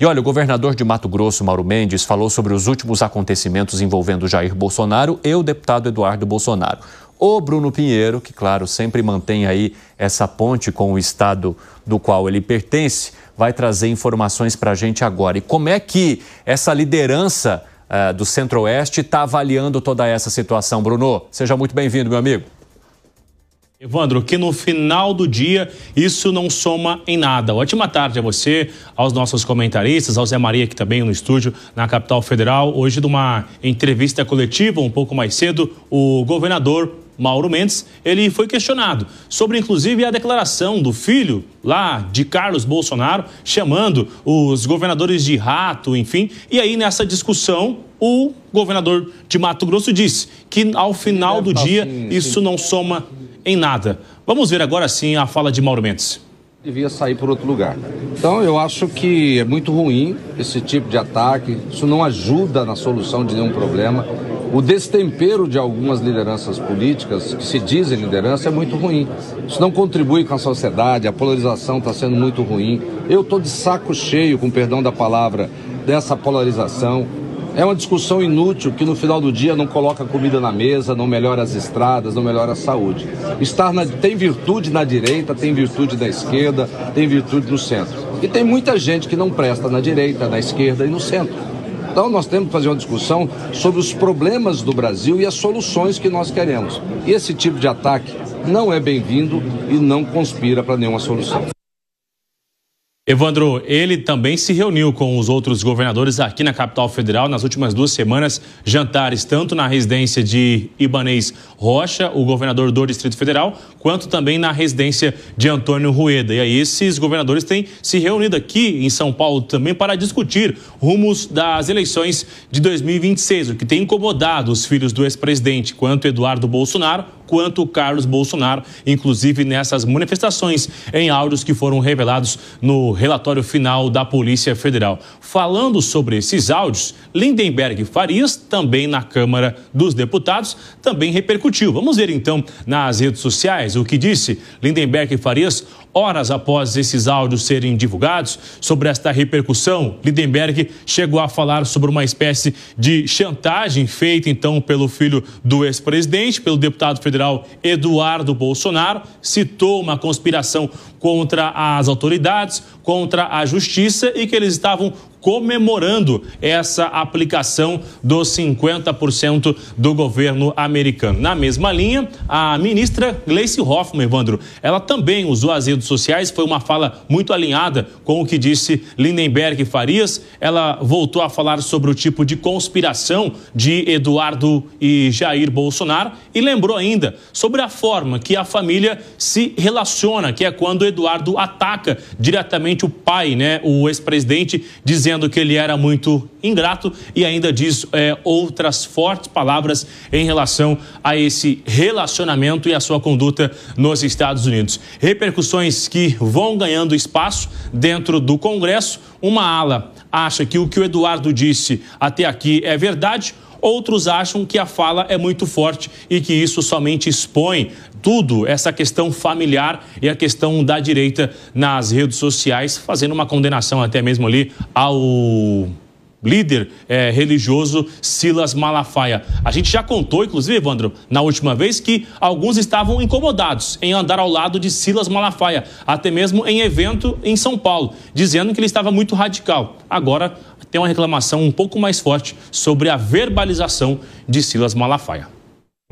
E olha, o governador de Mato Grosso, Mauro Mendes, falou sobre os últimos acontecimentos envolvendo Jair Bolsonaro e o deputado Eduardo Bolsonaro. O Bruno Pinheiro, que claro, sempre mantém aí essa ponte com o estado do qual ele pertence, vai trazer informações para a gente agora. E como é que essa liderança do Centro-Oeste está avaliando toda essa situação? Bruno, seja muito bem-vindo, meu amigo. Evandro, que no final do dia isso não soma em nada. Ótima tarde a você, aos nossos comentaristas, ao Zé Maria aqui também no estúdio, na capital federal. Hoje, numa entrevista coletiva, um pouco mais cedo, o governador Mauro Mendes, ele foi questionado sobre, inclusive, a declaração do filho lá de Carlos Bolsonaro, chamando os governadores de rato, enfim. E aí, nessa discussão, o governador de Mato Grosso disse que, ao final do dia, isso não soma em nada. Vamos ver agora sim a fala de Mauro Mendes. Devia sair por outro lugar. Então eu acho que é muito ruim esse tipo de ataque, isso não ajuda na solução de nenhum problema. O destempero de algumas lideranças políticas, que se dizem liderança, é muito ruim. Isso não contribui com a sociedade, a polarização está sendo muito ruim. Eu estou de saco cheio, com perdão da palavra, dessa polarização. É uma discussão inútil que no final do dia não coloca comida na mesa, não melhora as estradas, não melhora a saúde. Tem virtude na direita, tem virtude na esquerda, tem virtude no centro. E tem muita gente que não presta na direita, na esquerda e no centro. Então nós temos que fazer uma discussão sobre os problemas do Brasil e as soluções que nós queremos. E esse tipo de ataque não é bem-vindo e não conspira para nenhuma solução. Evandro, ele também se reuniu com os outros governadores aqui na capital federal nas últimas 2 semanas, jantares tanto na residência de Ibanez Rocha, o governador do Distrito Federal, quanto também na residência de Antônio Rueda. E aí esses governadores têm se reunido aqui em São Paulo também para discutir rumos das eleições de 2026, o que tem incomodado os filhos do ex-presidente, quanto Eduardo Bolsonaro, quanto Carlos Bolsonaro, inclusive nessas manifestações em áudios que foram revelados no relatório final da Polícia Federal. Falando sobre esses áudios, Lindenberg Farias, também na Câmara dos Deputados, também repercutiu. Vamos ver então nas redes sociais o que disse Lindenberg Farias horas após esses áudios serem divulgados. Sobre esta repercussão, Lindenberg chegou a falar sobre uma espécie de chantagem feita então pelo filho do ex-presidente, pelo deputado federal Eduardo Bolsonaro, citou uma conspiração contra as autoridades, contra a justiça e que eles estavam comemorando essa aplicação dos 50% do governo americano. Na mesma linha, a ministra Gleisi Hoffmann, Evandro, ela também usou as redes sociais, foi uma fala muito alinhada com o que disse Lindenberg Farias. Ela voltou a falar sobre o tipo de conspiração de Eduardo e Jair Bolsonaro e lembrou ainda sobre a forma que a família se relaciona, que é quando Eduardo ataca diretamente o pai, né, o ex-presidente, dizendo que ele era muito ingrato e ainda diz outras fortes palavras em relação a esse relacionamento e a sua conduta nos Estados Unidos. Repercussões que vão ganhando espaço dentro do Congresso. Uma ala acha que o Eduardo disse até aqui é verdade. Outros acham que a fala é muito forte e que isso somente expõe tudo, essa questão familiar e a questão da direita nas redes sociais, fazendo uma condenação até mesmo ali ao líder religioso Silas Malafaia. A gente já contou, inclusive, Evandro, na última vez, que alguns estavam incomodados em andar ao lado de Silas Malafaia, até mesmo em evento em São Paulo, dizendo que ele estava muito radical. Agora tem uma reclamação um pouco mais forte sobre a verbalização de Silas Malafaia.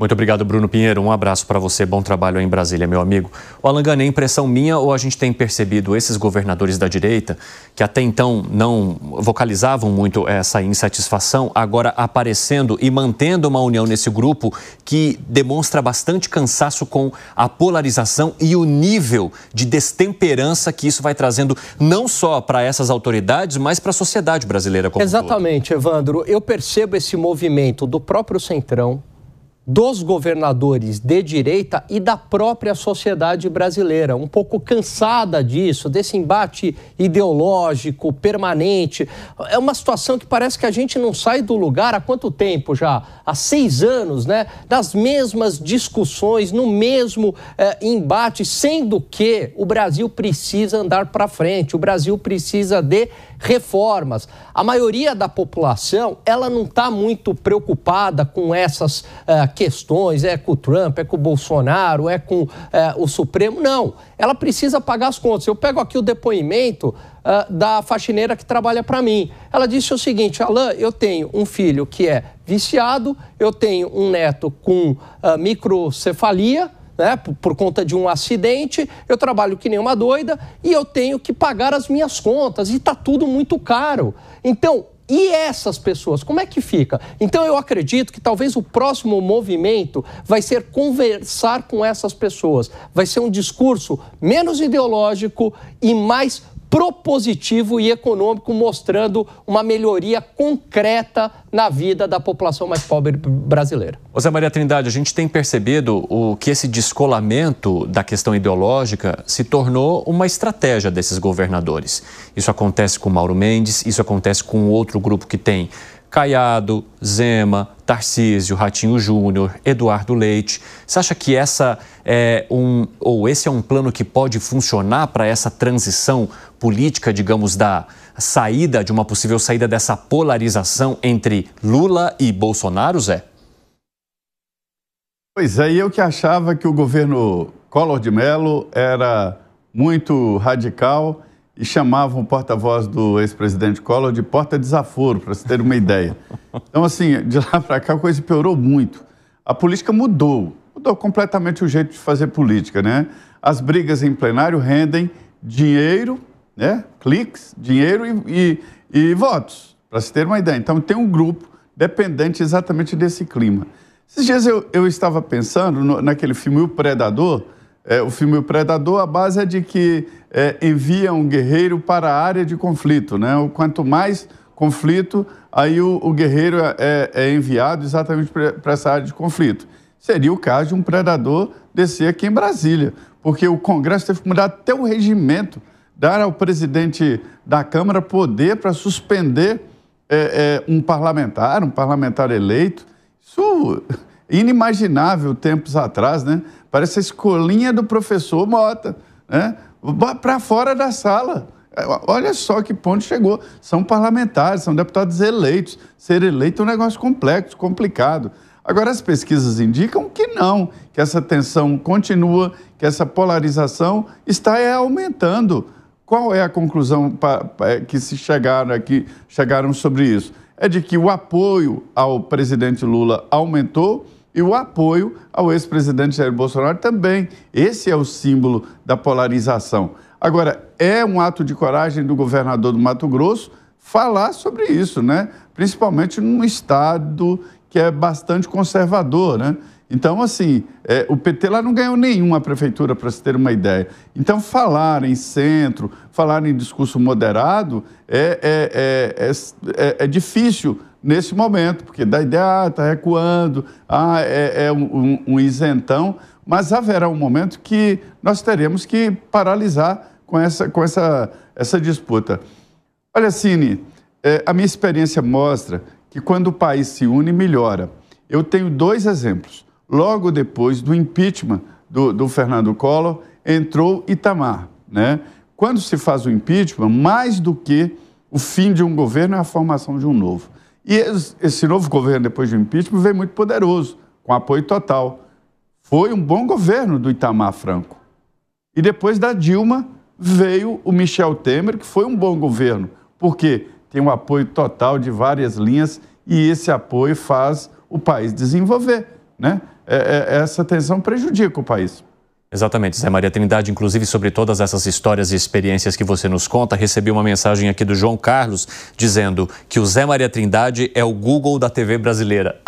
Muito obrigado, Bruno Pinheiro. Um abraço para você. Bom trabalho aí em Brasília, meu amigo. O Alan Gani, é impressão minha ou a gente tem percebido esses governadores da direita, que até então não vocalizavam muito essa insatisfação, agora aparecendo e mantendo uma união nesse grupo que demonstra bastante cansaço com a polarização e o nível de destemperança que isso vai trazendo não só para essas autoridades, mas para a sociedade brasileira como um todo. Exatamente, Evandro. Eu percebo esse movimento do próprio Centrão, dos governadores de direita e da própria sociedade brasileira, um pouco cansada disso, desse embate ideológico permanente. É uma situação que parece que a gente não sai do lugar há quanto tempo já? Há 6 anos, né? Das mesmas discussões, no mesmo embate, sendo que o Brasil precisa andar para frente, o Brasil precisa de reformas. A maioria da população, ela não está muito preocupada com essas questões, é com o Trump, é com o Bolsonaro, é com o Supremo, não. Ela precisa pagar as contas. Eu pego aqui o depoimento da faxineira que trabalha para mim. Ela disse o seguinte: Alain, eu tenho um filho que é viciado, eu tenho um neto com microcefalia, né, por conta de um acidente, eu trabalho que nem uma doida e eu tenho que pagar as minhas contas e está tudo muito caro. Então, e essas pessoas, como é que fica? Então eu acredito que talvez o próximo movimento vai ser conversar com essas pessoas. Vai ser um discurso menos ideológico e mais propositivo e econômico, mostrando uma melhoria concreta na vida da população mais pobre brasileira. Zé Maria Trindade, a gente tem percebido que esse descolamento da questão ideológica se tornou uma estratégia desses governadores. Isso acontece com Mauro Mendes, isso acontece com outro grupo que tem Caiado, Zema, Tarcísio, Ratinho Júnior, Eduardo Leite. Você acha que esse é um plano que pode funcionar para essa transição política, digamos, da saída, de uma possível saída dessa polarização entre Lula e Bolsonaro, Zé? Pois é, eu que achava que o governo Collor de Mello era muito radical e chamavam o porta-voz do ex-presidente Collor de porta-desaforo, para se ter uma ideia. Então, assim, de lá para cá a coisa piorou muito. A política mudou completamente o jeito de fazer política, né? As brigas em plenário rendem dinheiro, né? Cliques, dinheiro e votos, para se ter uma ideia. Então, tem um grupo dependente exatamente desse clima. Esses dias eu estava pensando naquele filme O Predador. O filme O Predador, a base é de que envia um guerreiro para a área de conflito, né? Quanto mais conflito, aí o guerreiro é enviado exatamente para essa área de conflito. Seria o caso de um predador descer aqui em Brasília, porque o Congresso teve que mudar até o regimento, dar ao presidente da Câmara poder para suspender um parlamentar eleito. Isso é inimaginável tempos atrás, né? Parece a escolinha do professor Mota, né? Para fora da sala. Olha só que ponto chegou. São parlamentares, são deputados eleitos. Ser eleito é um negócio complexo, complicado. Agora, as pesquisas indicam que não, que essa tensão continua, que essa polarização está aumentando. Qual é a conclusão que chegaram sobre isso? É de que o apoio ao presidente Lula aumentou e o apoio ao ex-presidente Jair Bolsonaro também. Esse é o símbolo da polarização. Agora, é um ato de coragem do governador do Mato Grosso falar sobre isso, né? Principalmente num estado que é bastante conservador, né? Então, assim, o PT lá não ganhou nenhuma prefeitura, para se ter uma ideia. Então, falar em centro, falar em discurso moderado é difícil nesse momento, porque dá ideia, está recuando, um isentão, mas haverá um momento que nós teremos que paralisar com essa disputa. Olha, Cine, a minha experiência mostra que quando o país se une, melhora. Eu tenho 2 exemplos. Logo depois do impeachment do Fernando Collor, entrou Itamar, né? Quando se faz o impeachment, mais do que o fim de um governo é a formação de um novo. E esse novo governo, depois do impeachment, veio muito poderoso, com apoio total. Foi um bom governo do Itamar Franco. E depois da Dilma, veio o Michel Temer, que foi um bom governo, porque tem um apoio total de várias linhas e esse apoio faz o país desenvolver, né? Essa tensão prejudica o país. Exatamente, Zé Maria Trindade, inclusive sobre todas essas histórias e experiências que você nos conta, recebi uma mensagem aqui do João Carlos dizendo que o Zé Maria Trindade é o Google da TV brasileira.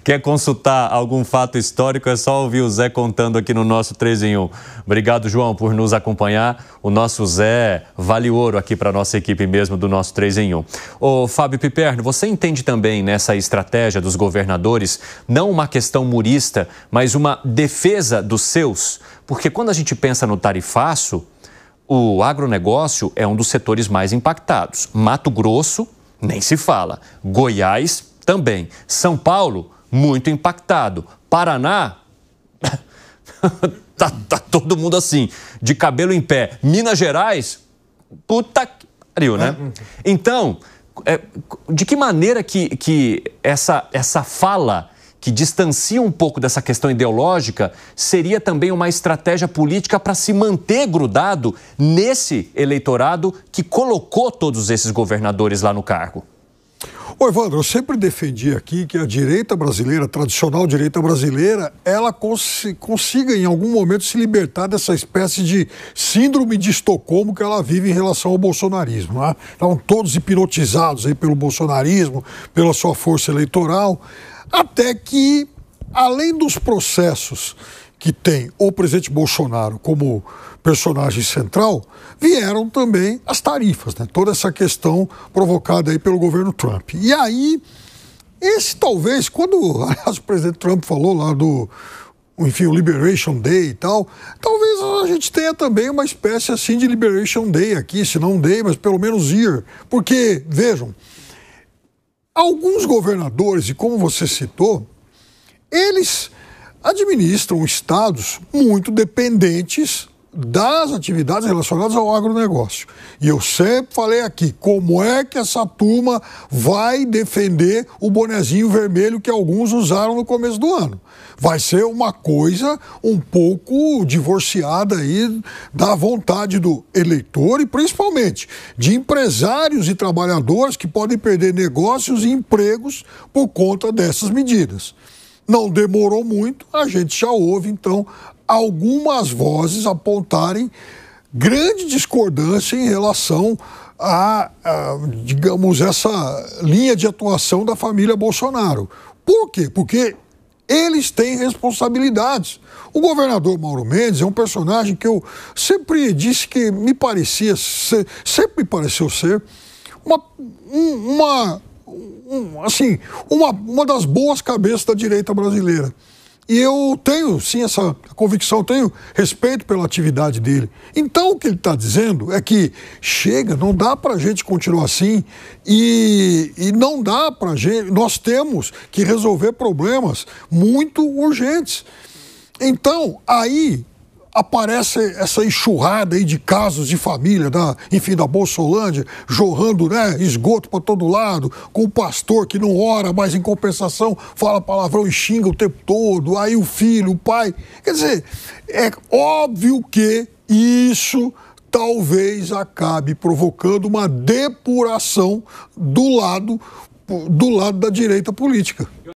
Quer consultar algum fato histórico, é só ouvir o Zé contando aqui no nosso 3 em 1. Obrigado, João, por nos acompanhar. O nosso Zé vale ouro aqui para a nossa equipe mesmo do nosso 3 em 1. Ô, Fábio Piperno, você entende também nessa estratégia dos governadores, não uma questão murista, mas uma defesa dos seus? Porque quando a gente pensa no tarifaço, o agronegócio é um dos setores mais impactados. Mato Grosso, nem se fala. Goiás, também. São Paulo, muito impactado. Paraná, tá todo mundo assim, de cabelo em pé. Minas Gerais, puta, né? Então, de que maneira que essa fala que distancia um pouco dessa questão ideológica seria também uma estratégia política para se manter grudado nesse eleitorado que colocou todos esses governadores lá no cargo? Ô, Evandro, eu sempre defendi aqui que a direita brasileira, a tradicional direita brasileira, ela consiga em algum momento se libertar dessa espécie de síndrome de Estocolmo que ela vive em relação ao bolsonarismo, né? Estavam todos hipnotizados aí pelo bolsonarismo, pela sua força eleitoral, até que, além dos processos que tem o presidente Bolsonaro como personagem central, vieram também as tarifas, né? Toda essa questão provocada aí pelo governo Trump. E aí, esse talvez, quando aliás, o presidente Trump falou lá do, enfim, o Liberation Day e tal, talvez a gente tenha também uma espécie assim de Liberation Day aqui, se não Day, mas pelo menos Year. Porque, vejam, alguns governadores, e como você citou, eles administram estados muito dependentes das atividades relacionadas ao agronegócio. E eu sempre falei aqui, como é que essa turma vai defender o bonezinho vermelho que alguns usaram no começo do ano? Vai ser uma coisa um pouco divorciada aí da vontade do eleitor e principalmente de empresários e trabalhadores que podem perder negócios e empregos por conta dessas medidas. Não demorou muito, a gente já ouve, então, algumas vozes apontarem grande discordância em relação a, digamos, essa linha de atuação da família Bolsonaro. Por quê? Porque eles têm responsabilidades. O governador Mauro Mendes é um personagem que eu sempre disse que me parecia ser, sempre me pareceu ser uma das boas cabeças da direita brasileira. E eu tenho, sim, essa convicção, tenho respeito pela atividade dele. Então, o que ele está dizendo é que chega, não dá para a gente continuar assim e não dá para a gente, nós temos que resolver problemas muito urgentes. Então, aí aparece essa enxurrada aí de casos de família, da Bolsolândia, jorrando, né, esgoto para todo lado, com o pastor que não ora, mas em compensação fala palavrão e xinga o tempo todo, aí o filho, o pai. Quer dizer, é óbvio que isso talvez acabe provocando uma depuração do lado da direita política.